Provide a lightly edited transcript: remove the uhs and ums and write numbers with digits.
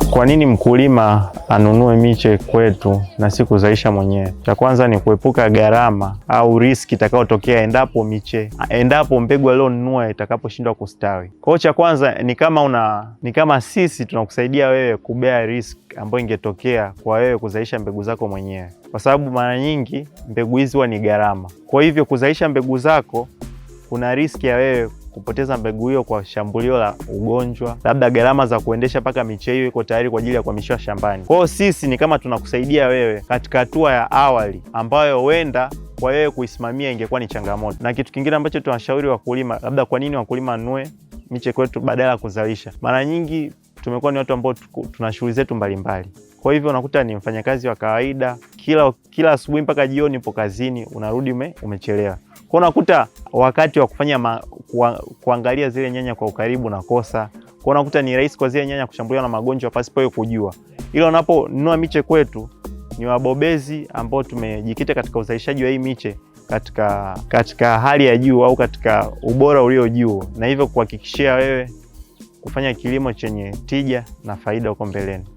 Kwa nini mkulima anunue miche kwetu na si kuzalisha mwenyewe? Cha kwanza ni kuepuka gharama au riski itakayotokea endapo mbegu alionunua itakaposhindwa kustawi. Kwa hiyo cha kwanza ni kama sisi tunakusaidia wewe kubea risk ambayo ingetokea kwa wewe kuzalisha mbegu zako mwenyewe, kwa sababu mara nyingi mbegu hizi huwa ni gharama. Kwa hivyo kuzalisha mbegu zako kuna riski ya wewe kupoteza mbegu hiyo kwa shambulio la ugonjwa, labda gharama za kuendesha mpaka miche hiyo iko tayari kwa ajili ya kuhamishiwa shambani. Kwa hiyo sisi ni kama tunakusaidia wewe katika hatua ya awali ambayo huenda kwa wewe kuisimamia ingekuwa ni changamoto. Na kitu kingine ambacho tunashauri wakulima, labda kwa nini wakulima wanunue miche kwetu badala ya kuzalisha, mara nyingi tumekuwa ni watu ambao tuna shughuli zetu mbalimbali. Kwa hivyo unakuta ni mfanyakazi wa kawaida, kila asubuhi mpaka jioni upo kazini, unarudi umechelewa. Kwa unakuta wakati wa kufanya kuangalia zile nyanya kwa ukaribu na kosa. Kwa unakuta ni rahisi kwa zile nyanya kushambuliwa na magonjwa pasipo wewe kujua. Ila unaponunua miche kwetu, ni wabobezi ambao tumejikita katika uzalishaji wa hii miche katika hali ya juu au katika ubora ulio juu, na hivyo kuhakikishia wewe kufanya kilimo chenye tija na faida huko mbeleni.